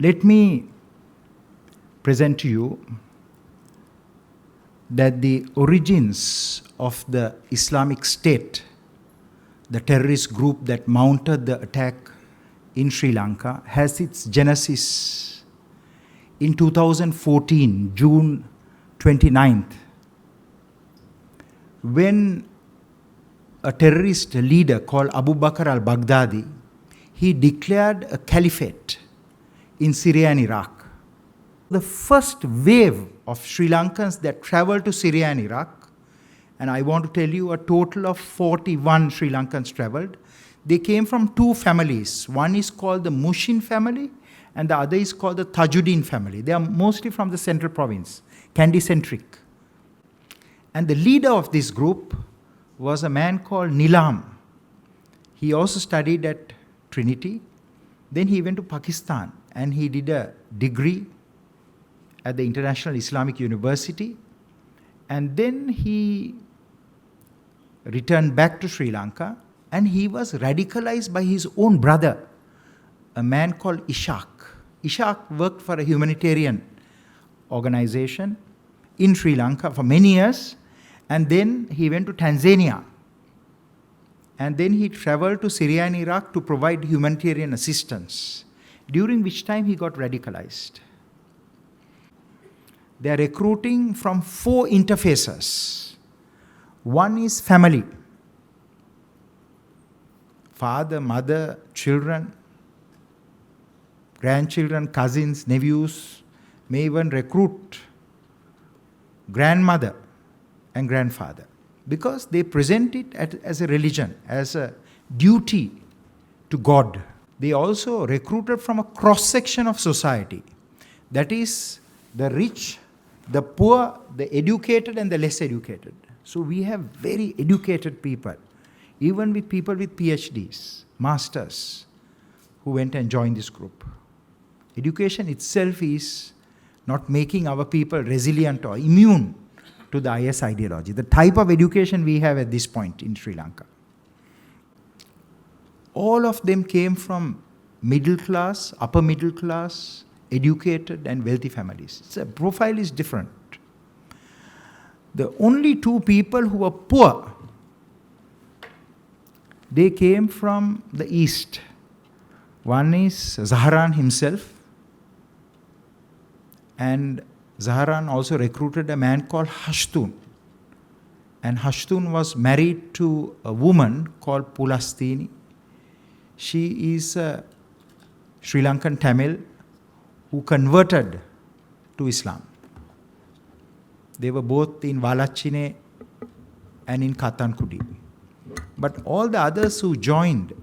Let me present to you that the origins of the Islamic State, the terrorist group that mounted the attack in Sri Lanka, has its genesis in 2014, June 29th, when a terrorist leader called Abu Bakr al-Baghdadi, he declared a caliphate in Syria and Iraq. The first wave of Sri Lankans that traveled to Syria and Iraq, and I want to tell you a total of 41 Sri Lankans traveled. They came from two families. One is called the Mushin family and the other is called the Tajuddin family. They are mostly from the central province, Kandy-centric. And the leader of this group was a man called Nilam. He also studied at Trinity. Then he went to Pakistan and he did a degree at the International Islamic University. And then he returned back to Sri Lanka and he was radicalized by his own brother, a man called Ishaq. Ishaq worked for a humanitarian organization in Sri Lanka for many years, and then he went to Tanzania. And then he traveled to Syria and Iraq to provide humanitarian assistance, during which time he got radicalized. They are recruiting from 4 interfaces. One is family. Father, mother, children, grandchildren, cousins, nephews, may even recruit grandmother and grandfather, because they present it as a religion, as a duty to God. They also recruited from a cross-section of society. That is the rich, the poor, the educated and the less educated. So we have very educated people, even with people with PhDs, masters, who went and joined this group. Education itself is not making our people resilient or immune to the IS ideology, the type of education we have at this point in Sri Lanka. All of them came from middle class, upper middle class, educated and wealthy families. The profile is different. The only 2 people who were poor, they came from the east. One is Zahran himself, and Zahran also recruited a man called Hashtun. And Hashtun was married to a woman called Pulastini. She is a Sri Lankan Tamil who converted to Islam. They were both in Valachine and in Katankudi. But all the others who joined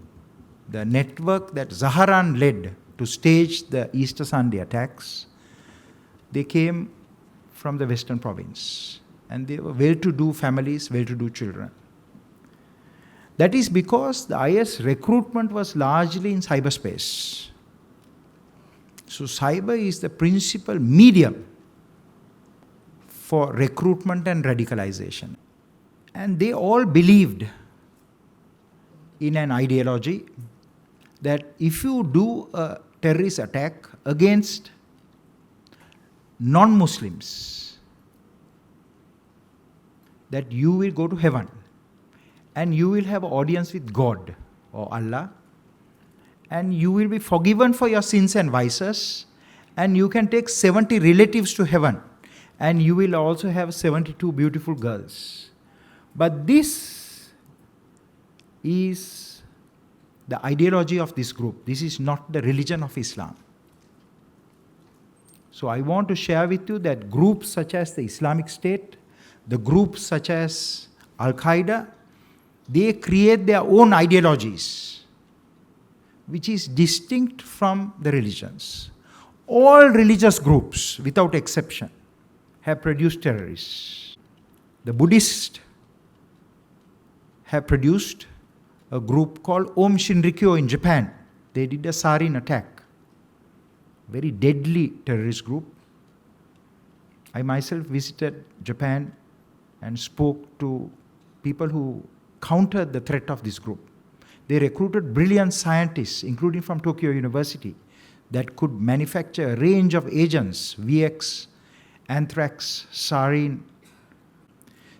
the network that Zahran led to stage the Easter Sunday attacks, they came from the Western province. And they were well-to-do families, well-to-do children. That is because the IS recruitment was largely in cyberspace. So cyber is the principal medium for recruitment and radicalization. And they all believed in an ideology that if you do a terrorist attack against non-Muslims, that you will go to heaven and you will have an audience with God or Allah, and you will be forgiven for your sins and vices, and you can take 70 relatives to heaven, and you will also have 72 beautiful girls. But this is the ideology of this group. This is not the religion of Islam. So I want to share with you that groups such as the Islamic State, the groups such as Al-Qaeda, they create their own ideologies, which is distinct from the religions. All religious groups, without exception, have produced terrorists. The Buddhists have produced a group called Om Shinrikyo in Japan. They did a sarin attack. Very deadly terrorist group. I myself visited Japan and spoke to people who countered the threat of this group. They recruited brilliant scientists, including from Tokyo University, that could manufacture a range of agents, VX, anthrax, sarin.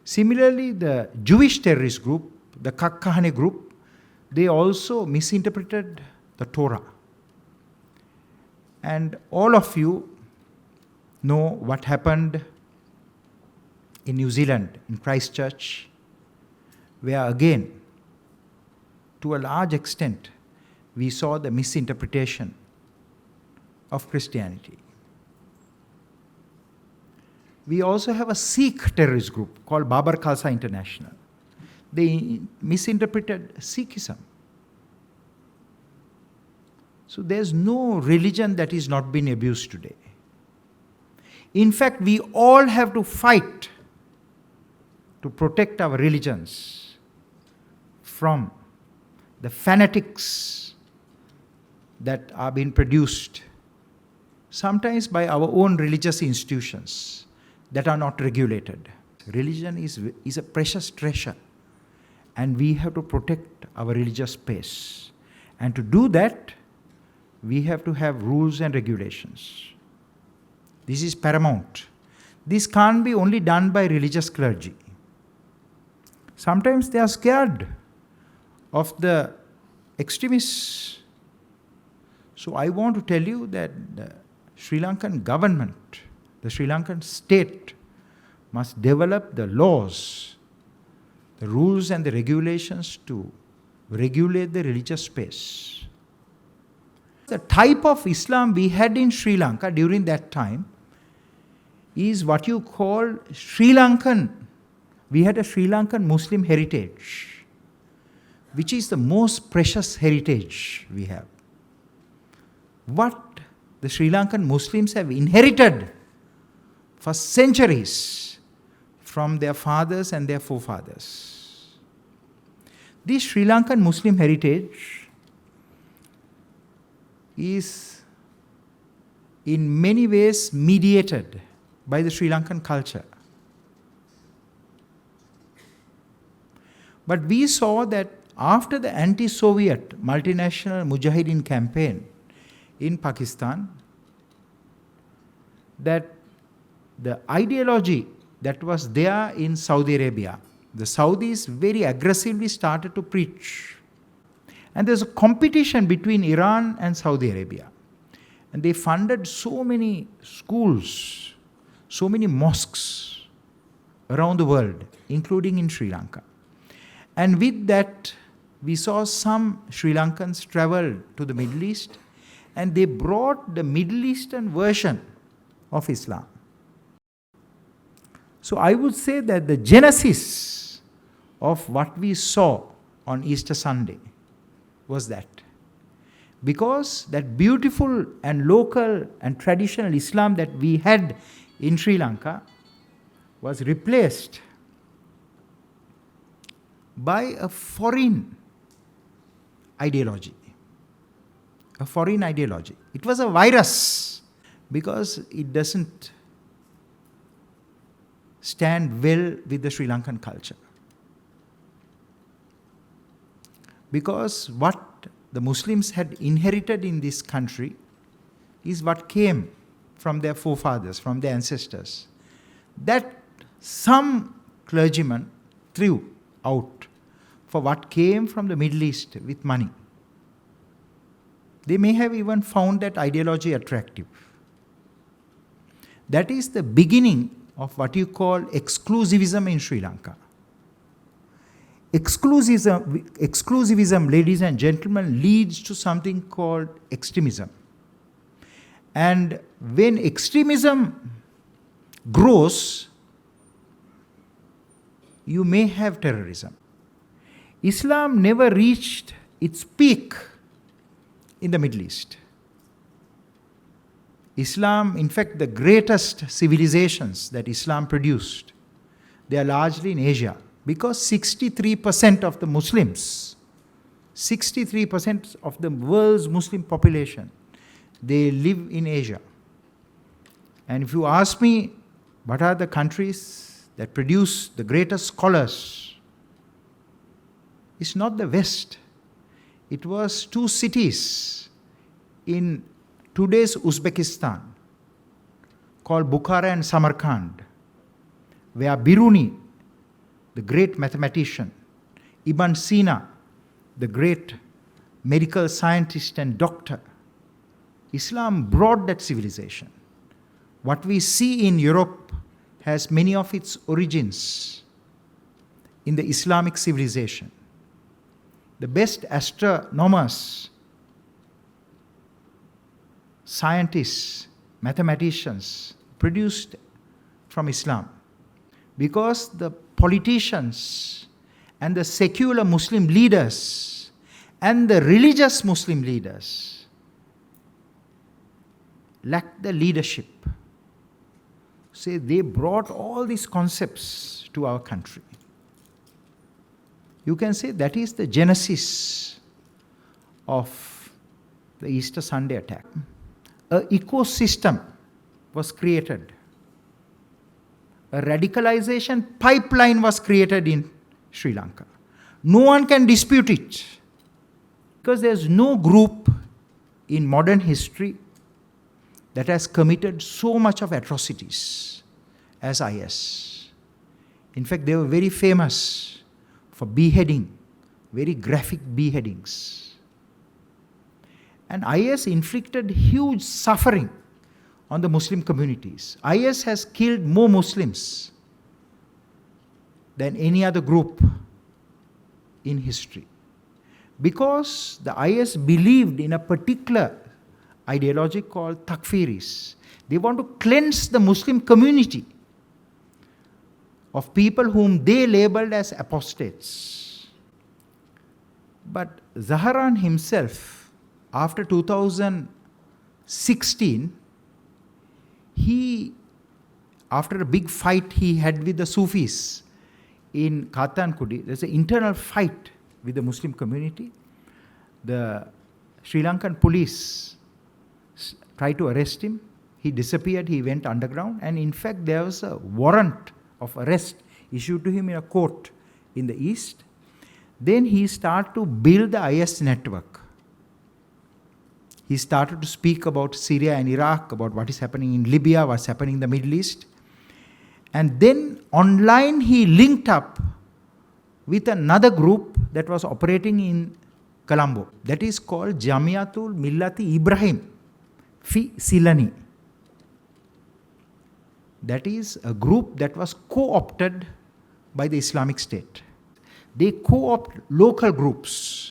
Similarly, the Jewish terrorist group, the Kakkahane group, they also misinterpreted the Torah. And all of you know what happened in New Zealand, in Christchurch, where again, to a large extent, we saw the misinterpretation of Christianity. We also have a Sikh terrorist group called Babar Khalsa International. They misinterpreted Sikhism. So there's no religion that is not being abused today. In fact, we all have to fight to protect our religions from the fanatics that are being produced, sometimes by our own religious institutions that are not regulated. Religion is a precious treasure, and we have to protect our religious space. And to do that, we have to have rules and regulations. This is paramount. This can't be only done by religious clergy. Sometimes they are scared of the extremists. So I want to tell you that the Sri Lankan government, the Sri Lankan state, must develop the laws, the rules and the regulations to regulate the religious space. The type of Islam we had in Sri Lanka during that time is what you call Sri Lankan. We had a Sri Lankan Muslim heritage, which is the most precious heritage we have. What the Sri Lankan Muslims have inherited for centuries from their fathers and their forefathers. This Sri Lankan Muslim heritage is in many ways mediated by the Sri Lankan culture. But we saw that after the anti-Soviet multinational Mujahideen campaign in Pakistan, that the ideology that was there in Saudi Arabia, the Saudis very aggressively started to preach. And there's a competition between Iran and Saudi Arabia. And they funded so many schools, so many mosques around the world, including in Sri Lanka. And with that, we saw some Sri Lankans travel to the Middle East, and they brought the Middle Eastern version of Islam. So I would say that the genesis of what we saw on Easter Sunday was that. Because that beautiful and local and traditional Islam that we had in Sri Lanka was replaced by a foreign ideology. A foreign ideology. It was a virus because it doesn't stand well with the Sri Lankan culture. Because what the Muslims had inherited in this country is what came from their forefathers, from their ancestors, that some clergymen threw out for what came from the Middle East with money. They may have even found that ideology attractive. That is the beginning of what you call exclusivism in Sri Lanka. Exclusivism, ladies and gentlemen, leads to something called extremism. And when extremism grows, you may have terrorism. Islam never reached its peak in the Middle East. Islam, in fact, the greatest civilizations that Islam produced, they are largely in Asia. Because 63% of the Muslims, 63% of the world's Muslim population, they live in Asia. And if you ask me, what are the countries that produce the greatest scholars? It's not the West. It was two cities in today's Uzbekistan, called Bukhara and Samarkand, where Biruni, the great mathematician, Ibn Sina, the great medical scientist and doctor, Islam brought that civilization. What we see in Europe has many of its origins in the Islamic civilization. The best astronomers, scientists, mathematicians produced from Islam, because the politicians and the secular Muslim leaders and the religious Muslim leaders lacked the leadership. Say they brought all these concepts to our country. You can say that is the genesis of the Easter Sunday attack. An ecosystem was created. A radicalization pipeline was created in Sri Lanka. No one can dispute it, because there's no group in modern history that has committed so much of atrocities as IS. In fact, they were very famous for beheading, very graphic beheadings. And IS inflicted huge suffering on the Muslim communities. IS has killed more Muslims than any other group in history, because the IS believed in a particular ideology called takfiris. They want to cleanse the Muslim community of people whom they labeled as apostates. But Zaharan himself, after 2016, after a big fight he had with the Sufis in Katankudi, there's an internal fight with the Muslim community. The Sri Lankan police tried to arrest him. He disappeared, he went underground, and in fact there was a warrant of arrest issued to him in a court in the east. Then he started to build the IS network. He started to speak about Syria and Iraq, about what is happening in Libya, what's happening in the Middle East. And then online he linked up with another group that was operating in Colombo. That is called Jamiatul Millati Ibrahim Fi Silani. That is a group that was co-opted by the Islamic State. They co-opt local groups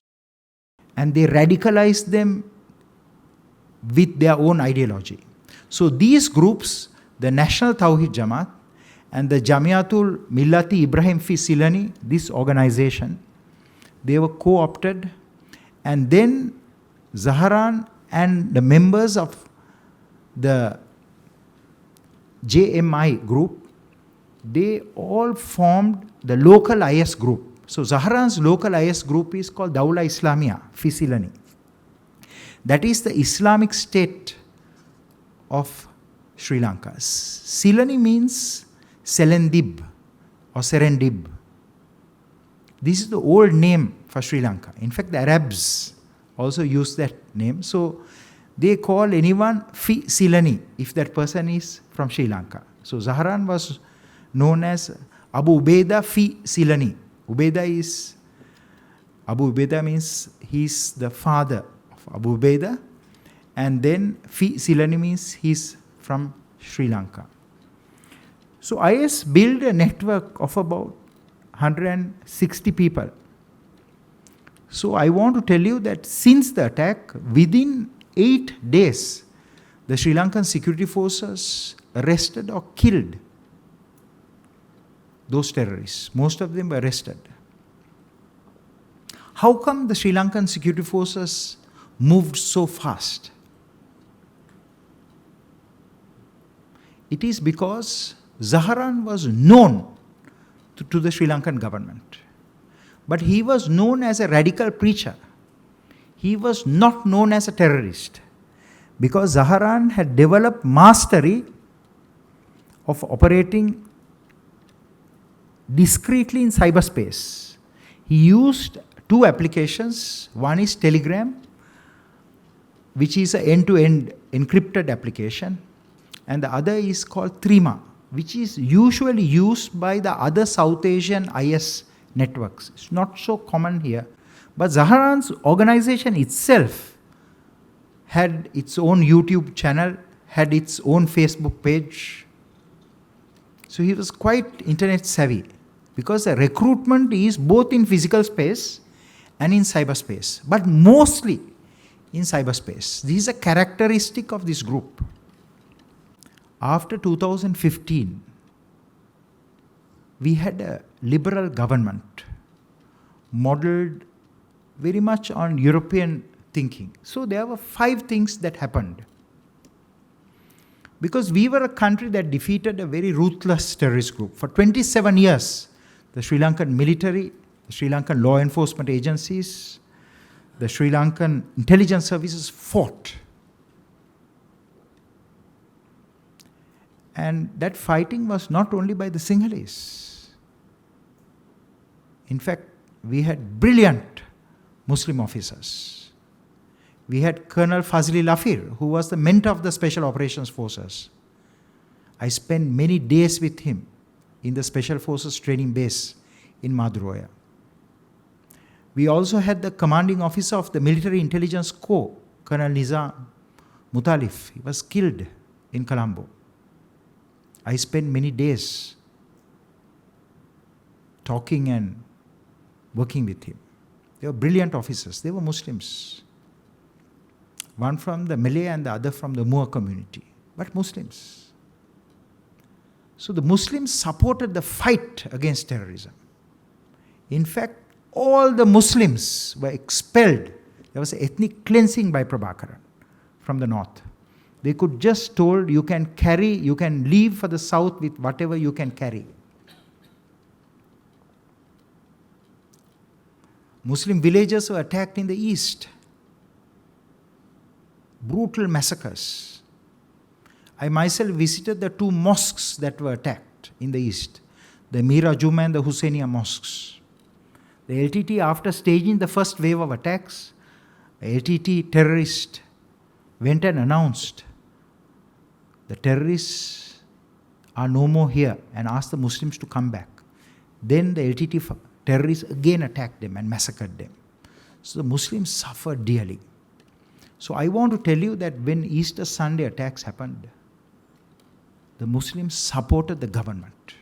and they radicalize them with their own ideology. So these groups, the National Tawhid Jamaat and the Jamiatul Millati Ibrahim Fi Silani, this organization, they were co-opted, and then Zaharan and the members of the JMI group, they all formed the local IS group. So Zaharan's local IS group is called Dawla Islamia Fi Silani. That is the Islamic State of Sri Lanka. Silani means Selendib or Serendib. This is the old name for Sri Lanka. In fact, the Arabs also use that name. So they call anyone Fi Silani if that person is from Sri Lanka. So Zaharan was known as Abu Ubaidah Fi Silani. Abu Ubaidah means he's the father of Abu Ubaidah, and then Fi Silani means he's from Sri Lanka. So IS built a network of about 160 people. So I want to tell you that since the attack, within 8 days, the Sri Lankan security forces arrested or killed those terrorists. Most of them were arrested. How come the Sri Lankan security forces moved so fast? It is because Zaharan was known to the Sri Lankan government. But he was known as a radical preacher. He was not known as a terrorist, because Zaharan had developed mastery of operating discreetly in cyberspace. He used 2 applications. One is Telegram, which is an end-to-end encrypted application, and the other is called Trima, which is usually used by the other South Asian IS networks. It's not so common here. But Zaharan's organization itself had its own YouTube channel, had its own Facebook page. So he was quite internet savvy, because the recruitment is both in physical space and in cyberspace, but mostly in cyberspace. This is a characteristic of this group. After 2015, we had a liberal government modeled very much on European thinking. So there were 5 things that happened. Because we were a country that defeated a very ruthless terrorist group. For 27 years, the Sri Lankan military, the Sri Lankan law enforcement agencies, the Sri Lankan intelligence services fought. And that fighting was not only by the Sinhalese. In fact, we had brilliant Muslim officers. We had Colonel Fazli Lafir, who was the mentor of the Special Operations Forces. I spent many days with him in the Special Forces training base in Madurai. We also had the commanding officer of the Military Intelligence Corps, Colonel Nizam Mutalif. He was killed in Colombo. I spent many days talking and working with him. They were brilliant officers. They were Muslims. One from the Malay and the other from the Moor community, but Muslims. So the Muslims supported the fight against terrorism. In fact, all the Muslims were expelled. There was ethnic cleansing by Prabhakaran from the north. They could just told, you can leave for the south with whatever you can carry. Muslim villages were attacked in the east. Brutal massacres. I myself visited the 2 mosques that were attacked in the east, the Mira Juma and the Hussainiya mosques. The LTT, after staging the first wave of attacks, the LTT terrorist went and announced the terrorists are no more here and asked the Muslims to come back. Then the LTT terrorists again attacked them and massacred them. So the Muslims suffered dearly. So I want to tell you that when Easter Sunday attacks happened, the Muslims supported the government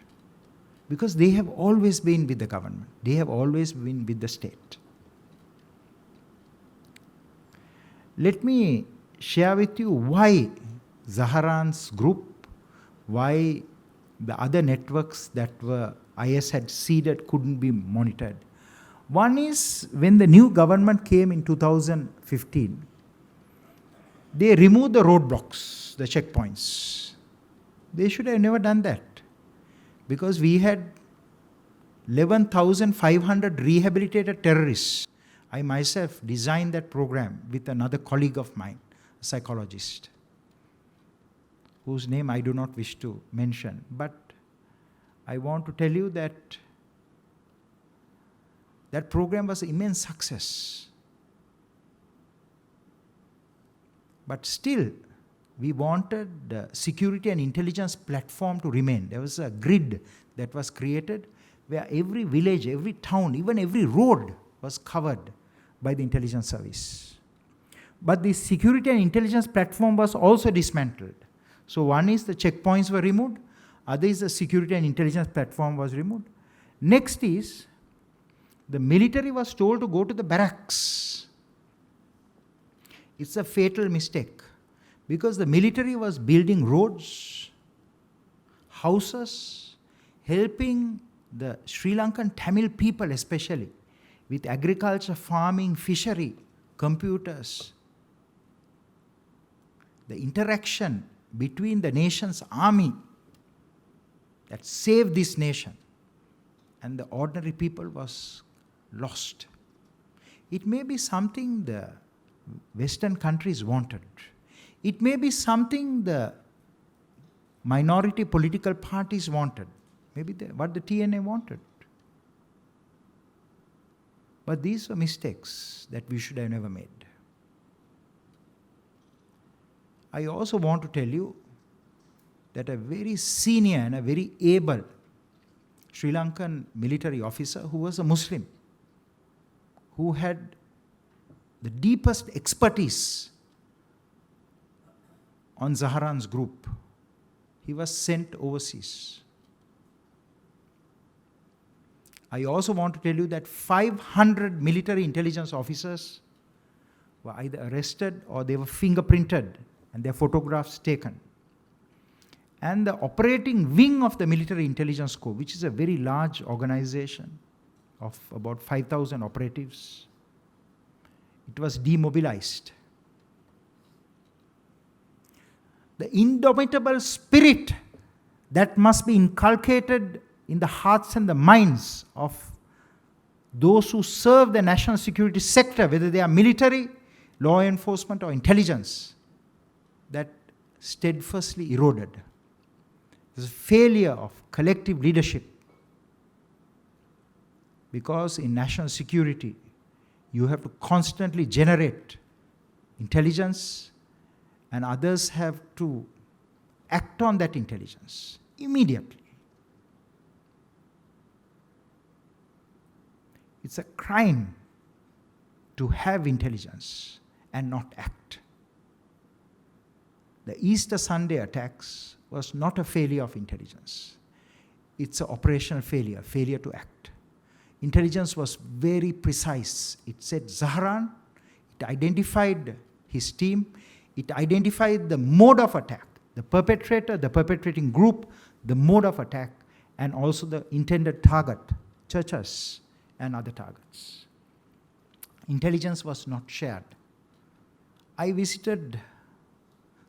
because they have always been with the government. They have always been with the state. Let me share with you why Zaharan's group, why the other networks that were IS had seeded couldn't be monitored. One is when the new government came in 2015, they removed the roadblocks, the checkpoints. They should have never done that because we had 11,500 rehabilitated terrorists. I myself designed that program with another colleague of mine, a psychologist, whose name I do not wish to mention. But I want to tell you that that program was an immense success. But still, we wanted the security and intelligence platform to remain. There was a grid that was created where every village, every town, even every road was covered by the intelligence service. But the security and intelligence platform was also dismantled. So one is the checkpoints were removed, other is the security and intelligence platform was removed. Next is the military was told to go to the barracks. It's a fatal mistake because the military was building roads, houses, helping the Sri Lankan Tamil people especially with agriculture, farming, fishery, computers. The interaction between the nation's army that saved this nation and the ordinary people was lost. It may be something the Western countries wanted. It may be something the minority political parties wanted. Maybe what the TNA wanted. But these were mistakes that we should have never made. I also want to tell you that a very senior and a very able Sri Lankan military officer who was a Muslim, who had the deepest expertise on Zahran's group, he was sent overseas. I also want to tell you that 500 military intelligence officers were either arrested or they were fingerprinted and their photographs taken. And the operating wing of the Military Intelligence Corps, which is a very large organization of about 5,000 operatives, it was demobilized. The indomitable spirit that must be inculcated in the hearts and the minds of those who serve the national security sector, whether they are military, law enforcement, or intelligence, that steadfastly eroded. There's a failure of collective leadership, because in national security, you have to constantly generate intelligence, and others have to act on that intelligence immediately. It's a crime to have intelligence and not act. The Easter Sunday attacks was not a failure of intelligence. It's an operational failure to act. Intelligence was very precise. It said Zahran, it identified his team, it identified the mode of attack, the perpetrator, the perpetrating group, the mode of attack, and also the intended target, churches and other targets. Intelligence was not shared. I visited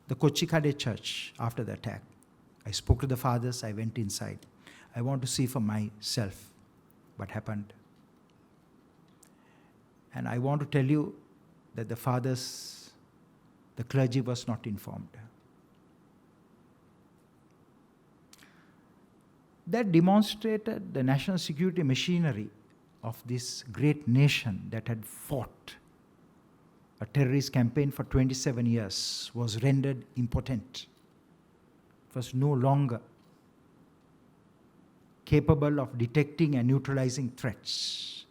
the Kochikade church after the attack. I spoke to the fathers, I went inside. I want to see for myself what happened. And I want to tell you that the fathers, the clergy was not informed. That demonstrated the national security machinery of this great nation that had fought a terrorist campaign for 27 years was rendered impotent. It was no longer capable of detecting and neutralizing threats.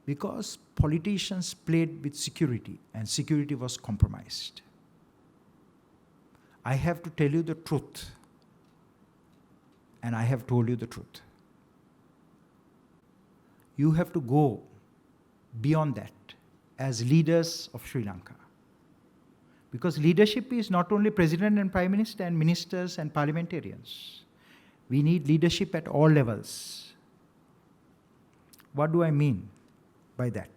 Because politicians played with security and security was compromised. I have to tell you the truth, and I have told you the truth. You have to go beyond that as leaders of Sri Lanka. Because leadership is not only President and Prime Minister and ministers and parliamentarians. We need leadership at all levels. What do I mean by that?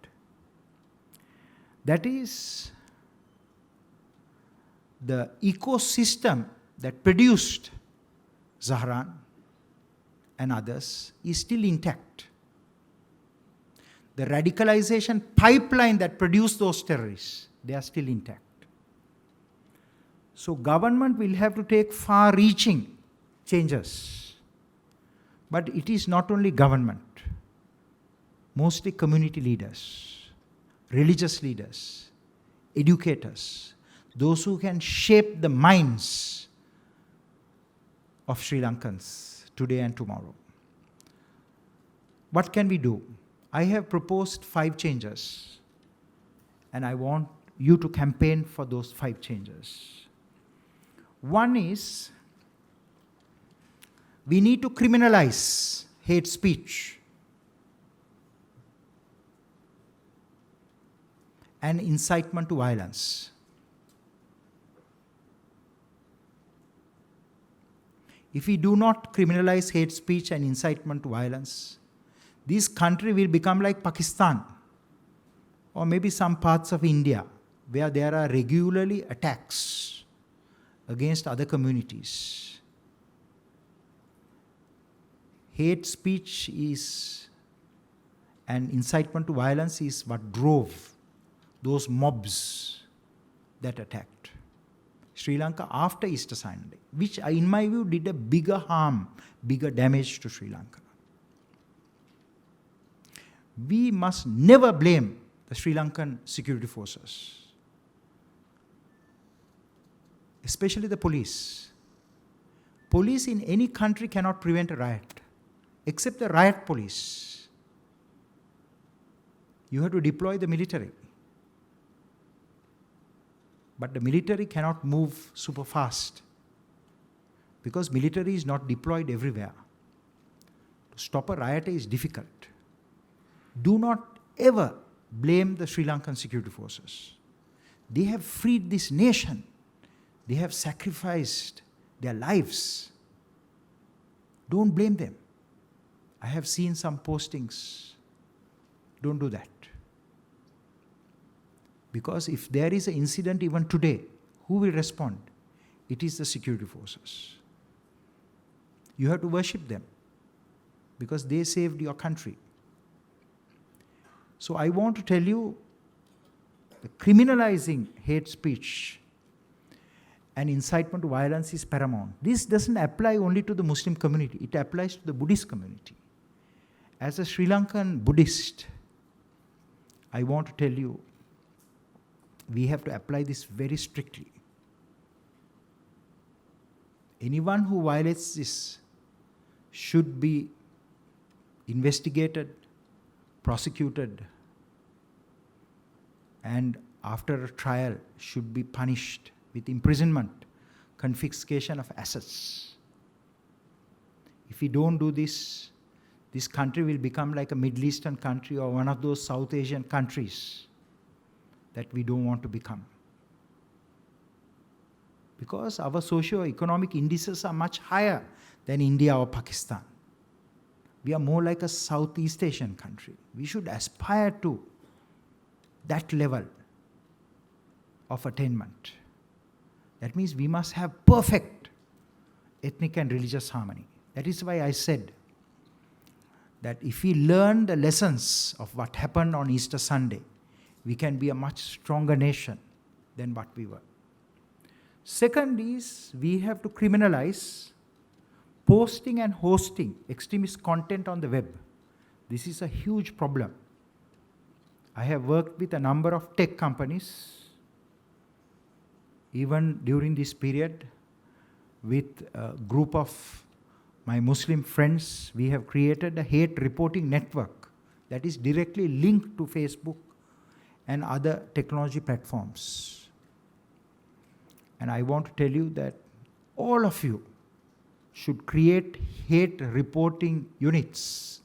That is, the ecosystem that produced Zahran and others is still intact. The radicalization pipeline that produced those terrorists, they are still intact. So government will have to take far-reaching changes. But it is not only government, mostly community leaders, religious leaders, educators, those who can shape the minds of Sri Lankans today and tomorrow. What can we do? I have proposed 5 changes, and I want you to campaign for those 5 changes. One is, we need to criminalize hate speech and incitement to violence. If we do not criminalize hate speech and incitement to violence, this country will become like Pakistan, or maybe some parts of India, where there are regularly attacks against other communities. Hate speech is, and incitement to violence is what drove those mobs that attacked Sri Lanka after Easter Sunday, which in my view did a bigger harm, bigger damage to Sri Lanka. We must never blame the Sri Lankan security forces, especially the police. Police in any country cannot prevent a riot, except the riot police. You have to deploy the military. But the military cannot move super fast because military is not deployed everywhere. To stop a riot is difficult. Do not ever blame the Sri Lankan security forces. They have freed this nation. They have sacrificed their lives. Don't blame them. I have seen some postings. Don't do that. Because if there is an incident even today, who will respond? It is the security forces. You have to worship them because they saved your country. So I want to tell you, criminalizing hate speech and incitement to violence is paramount. This doesn't apply only to the Muslim community, it applies to the Buddhist community. As a Sri Lankan Buddhist, I want to tell you, we have to apply this very strictly. Anyone who violates this should be investigated, prosecuted, and after a trial should be punished with imprisonment, confiscation of assets. If we don't do this, this country will become like a Middle Eastern country or one of those South Asian countries that we don't want to become. Because our socio-economic indices are much higher than India or Pakistan. We are more like a Southeast Asian country. We should aspire to that level of attainment. That means we must have perfect ethnic and religious harmony. That is why I said that if we learn the lessons of what happened on Easter Sunday, we can be a much stronger nation than what we were. Second is, we have to criminalize posting and hosting extremist content on the web. This is a huge problem. I have worked with a number of tech companies, even during this period, with a group of my Muslim friends. We have created a hate reporting network that is directly linked to Facebook and other technology platforms. And I want to tell you that all of you should create hate reporting units.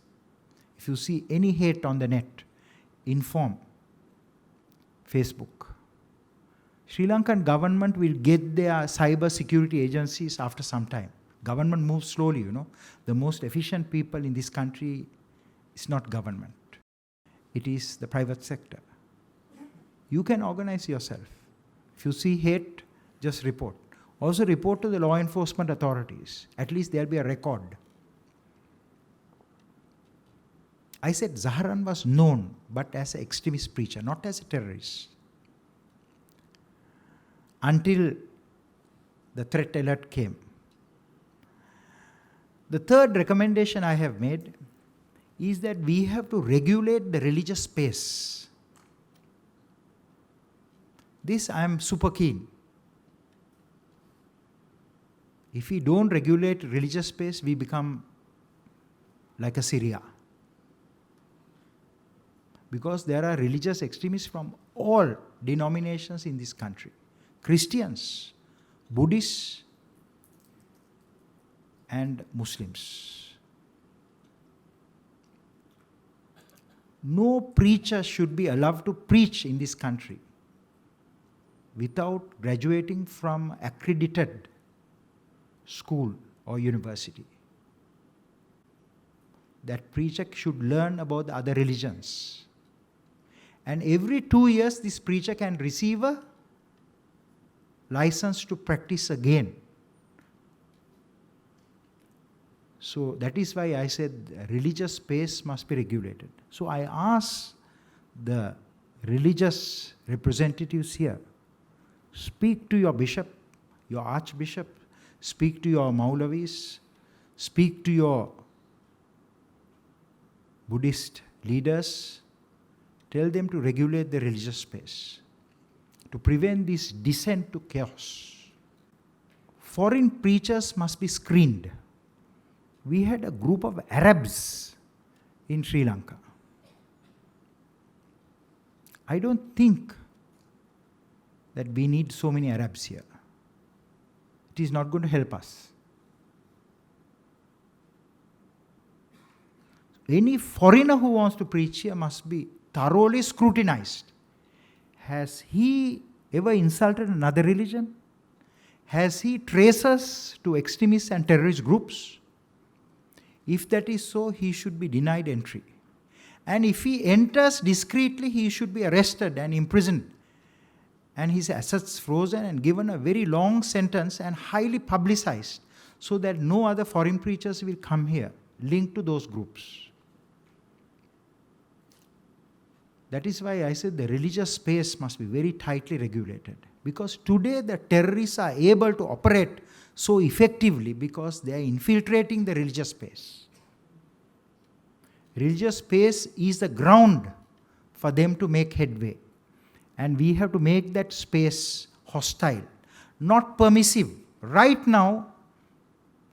If you see any hate on the net, inform Facebook. Sri Lankan government will get their cyber security agencies after some time. Government moves slowly, you know. The most efficient people in this country is not government. It is the private sector. You can organize yourself. If you see hate, just report. Also report to the law enforcement authorities. At least there will be a record. I said Zaharan was known, but as an extremist preacher, not as a terrorist. Until the threat alert came. The third recommendation I have made is that we have to regulate the religious space. This I am super keen. If we don't regulate religious space, we become like a Syria. Because there are religious extremists from all denominations in this country. Christians, Buddhists, and Muslims. No preacher should be allowed to preach in this country without graduating from accredited school or university. That preacher should learn about the other religions. And every 2 years, this preacher can receive a license to practice again. So that is why I said religious space must be regulated. So I ask the religious representatives here, speak to your bishop, your archbishop, speak to your Maulavis, speak to your Buddhist leaders, Tell them to regulate the religious space, to prevent this descent to chaos. Foreign preachers must be screened. We had a group of Arabs in Sri Lanka. I don't think that we need so many Arabs here. It is not going to help us. Any foreigner who wants to preach here must be thoroughly scrutinized. Has he ever insulted another religion? Has he traced us to extremist and terrorist groups? If that is so, he should be denied entry. And if he enters discreetly, he should be arrested and imprisoned, and his assets frozen and given a very long sentence and highly publicized, so that no other foreign preachers will come here linked to those groups. That is why I said the religious space must be very tightly regulated. Because today the terrorists are able to operate so effectively because they are infiltrating the religious space. Religious space is the ground for them to make headway. And we have to make that space hostile, not permissive. Right now,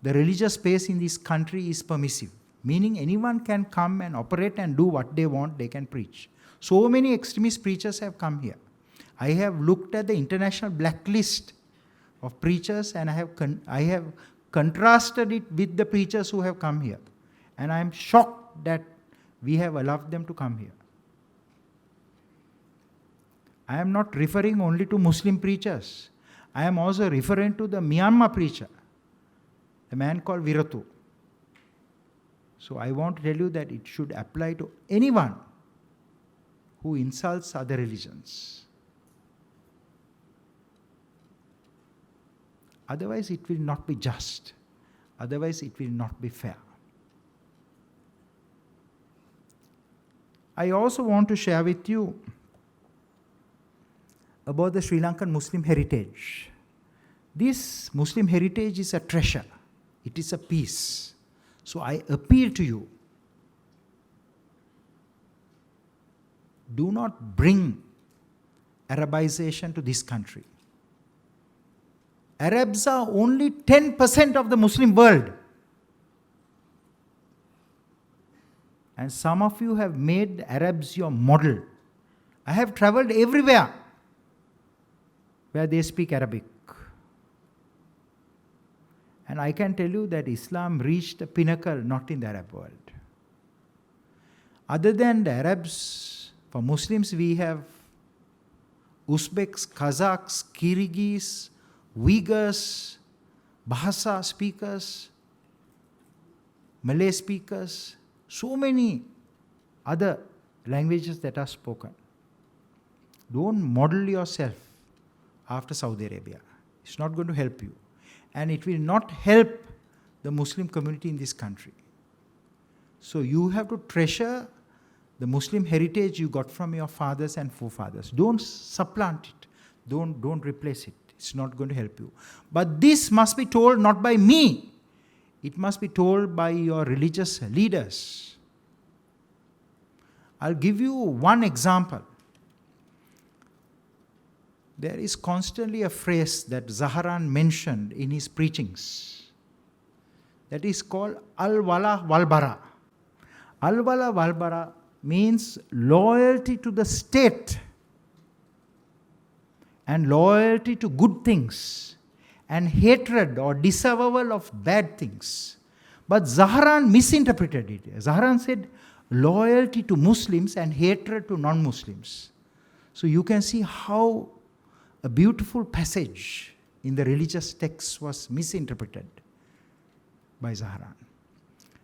the religious space in this country is permissive, meaning anyone can come and operate and do what they want, they can preach. So many extremist preachers have come here. I have looked at the international blacklist of preachers, and I have contrasted it with the preachers who have come here. And I am shocked that we have allowed them to come here. I am not referring only to Muslim preachers. I am also referring to the Myanmar preacher, a man called Viratu. So I want to tell you that it should apply to anyone who insults other religions. Otherwise, it will not be just. Otherwise, it will not be fair. I also want to share with you about the Sri Lankan Muslim heritage. This Muslim heritage is a treasure. It is a piece. So I appeal to you, do not bring Arabization to this country. Arabs are only 10% of the Muslim world. And some of you have made Arabs your model. I have traveled everywhere where they speak Arabic. And I can tell you that Islam reached a pinnacle not in the Arab world. Other than the Arabs, for Muslims we have Uzbeks, Kazakhs, Kyrgyz, Uyghurs, Bahasa speakers, Malay speakers, so many other languages that are spoken. Don't model yourself after Saudi Arabia. It's not going to help you. And it will not help the Muslim community in this country. So you have to treasure the Muslim heritage you got from your fathers and forefathers. Don't supplant it. Don't replace it. It's not going to help you. But this must be told not by me. It must be told by your religious leaders. I'll give you one example. There is constantly a phrase that Zaharan mentioned in his preachings. That is called Al-Wala Wal-Bara. Al-Wala Wal-Bara means loyalty to the state and loyalty to good things and hatred or disavowal of bad things. But Zaharan misinterpreted it. Zaharan said loyalty to Muslims and hatred to non-Muslims. So you can see how a beautiful passage in the religious text was misinterpreted by Zaharan.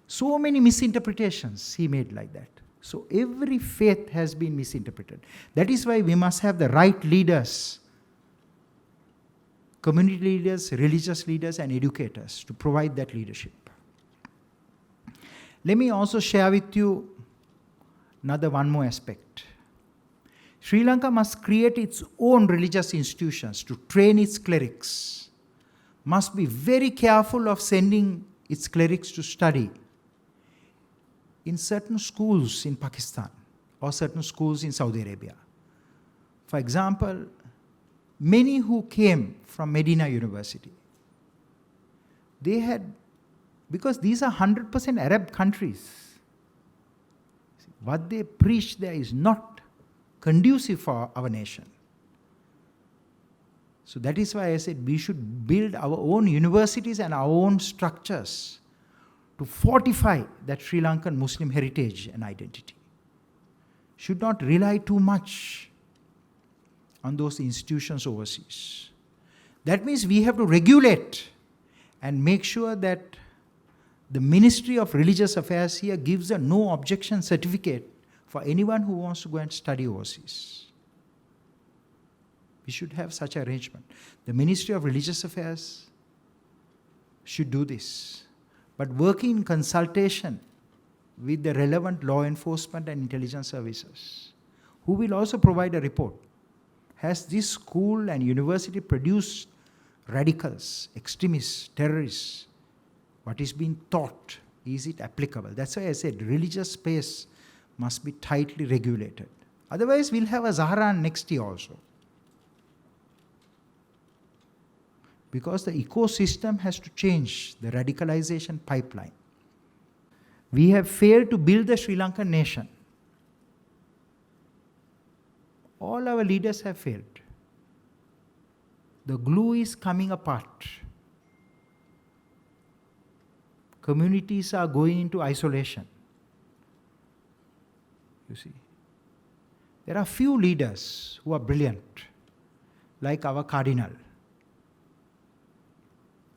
So many misinterpretations he made like that. So every faith has been misinterpreted. That is why we must have the right leaders, community leaders, religious leaders, and educators to provide that leadership. Let me also share with you one more aspect. Sri Lanka must create its own religious institutions to train its clerics. Must be very careful of sending its clerics to study in certain schools in Pakistan or certain schools in Saudi Arabia. For example, many who came from Medina University, they had, because these are 100% Arab countries, what they preach there is not conducive for our nation. So that is why I said we should build our own universities and our own structures to fortify that Sri Lankan Muslim heritage and identity. Should not rely too much on those institutions overseas. That means we have to regulate and make sure that the Ministry of Religious Affairs here gives a no objection certificate for anyone who wants to go and study overseas. We should have such an arrangement. The Ministry of Religious Affairs should do this, but working in consultation with the relevant law enforcement and intelligence services, who will also provide a report. Has this school and university produced radicals, extremists, terrorists? What is being taught? Is it applicable? That's why I said religious space must be tightly regulated. Otherwise, we'll have a Zahran next year also. Because the ecosystem has to change, the radicalization pipeline. We have failed to build the Sri Lankan nation. All our leaders have failed. The glue is coming apart. Communities are going into isolation. You see. There are few leaders who are brilliant, like our cardinal.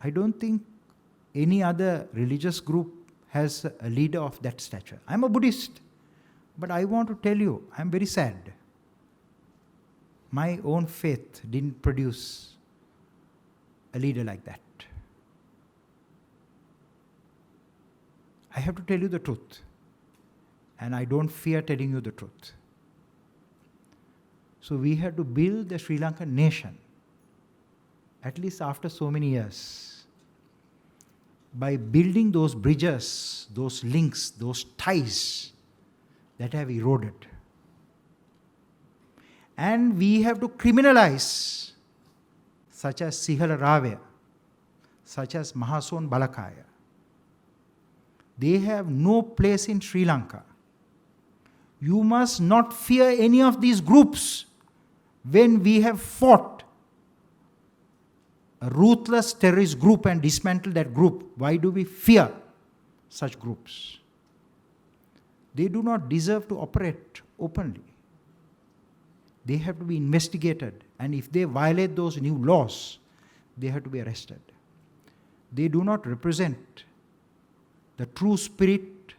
I don't think any other religious group has a leader of that stature. I'm a Buddhist, but I want to tell you, I'm very sad. My own faith didn't produce a leader like that. I have to tell you the truth, and I don't fear telling you the truth. So we have to build the Sri Lankan nation, at least after so many years, by building those bridges, those links, those ties that have eroded. And we have to criminalize, such as Sihala Ravya, such as Mahason Balakaya. They have no place in Sri Lanka. You must not fear any of these groups. When we have fought a ruthless terrorist group and dismantled that group, why do we fear such groups? They do not deserve to operate openly. They have to be investigated, and if they violate those new laws, they have to be arrested. They do not represent the true spirit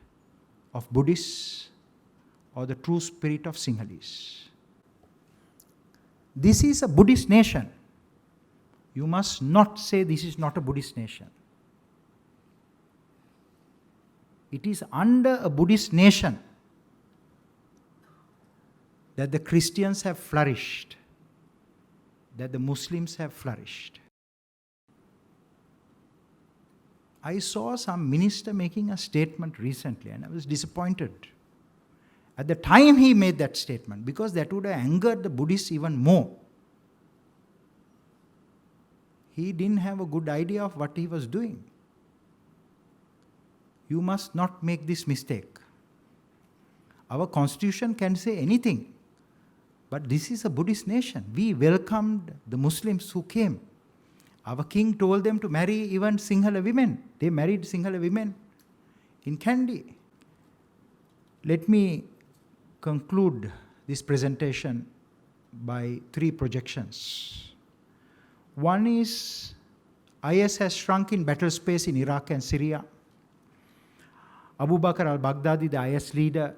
of Buddhists or the true spirit of Sinhalese. This is a Buddhist nation. You must not say this is not a Buddhist nation. It is under a Buddhist nation that the Christians have flourished, that the Muslims have flourished. I saw some minister making a statement recently, and I was disappointed at the time he made that statement, because that would have angered the Buddhists even more. He didn't have a good idea of what he was doing. You must not make this mistake. Our constitution can say anything, but this is a Buddhist nation. We welcomed the Muslims who came. Our king told them to marry even Sinhala women. They married Sinhala women in Kandy. Let me conclude this presentation by 3 projections. One is IS has shrunk in battle space in Iraq and Syria. Abu Bakr al-Baghdadi, the IS leader,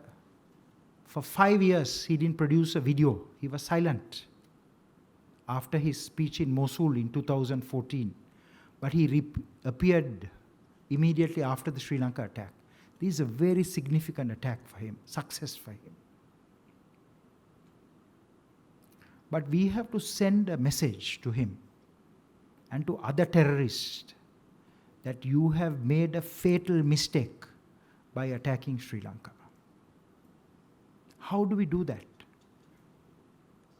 for 5 years he didn't produce a video. He was silent after his speech in Mosul in 2014. But he appeared immediately after the Sri Lanka attack. This is a very significant attack for him, success for him. But we have to send a message to him and to other terrorists that you have made a fatal mistake by attacking Sri Lanka. How do we do that?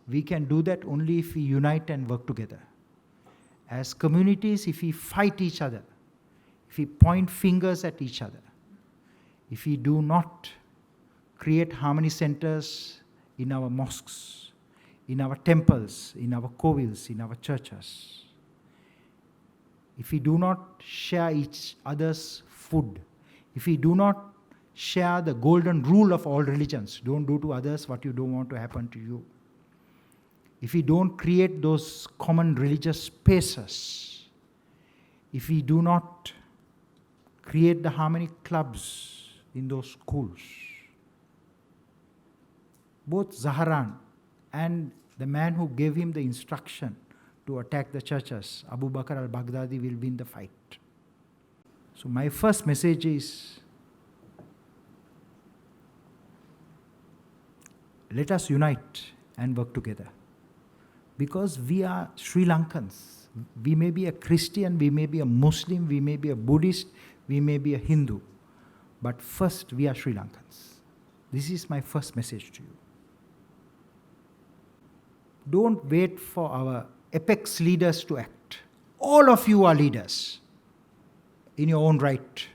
We can do that only if we unite and work together. As communities, if we fight each other, if we point fingers at each other, if we do not create harmony centers in our mosques, in our temples, in our kovils, in our churches, if we do not share each other's food, if we do not share the golden rule of all religions, don't do to others what you don't want to happen to you, if we don't create those common religious spaces, if we do not create the harmony clubs in those schools, both Zaharan and the man who gave him the instruction to attack the churches, Abu Bakr al-Baghdadi, will win the fight. So my first message is, let us unite and work together. Because we are Sri Lankans. We may be a Christian, we may be a Muslim, we may be a Buddhist, we may be a Hindu. But first, we are Sri Lankans. This is my first message to you. Don't wait for our apex leaders to act. All of you are leaders in your own right.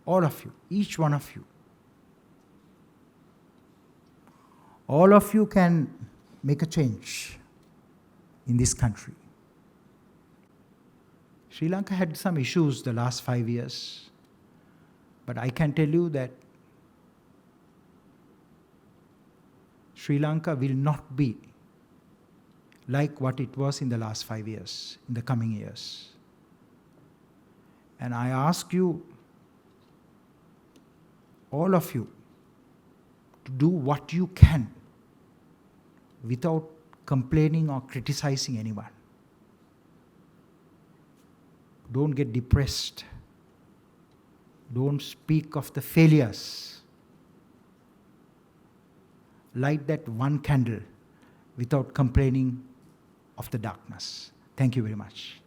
All of you, each one of you. All of you can make a change in this country. Sri Lanka had some issues the last 5 years, but I can tell you that Sri Lanka will not be like what it was in the last 5 years, in the coming years. And I ask you, all of you, to do what you can without complaining or criticizing anyone. Don't get depressed. Don't speak of the failures. Light that one candle without complaining of the darkness. Thank you very much.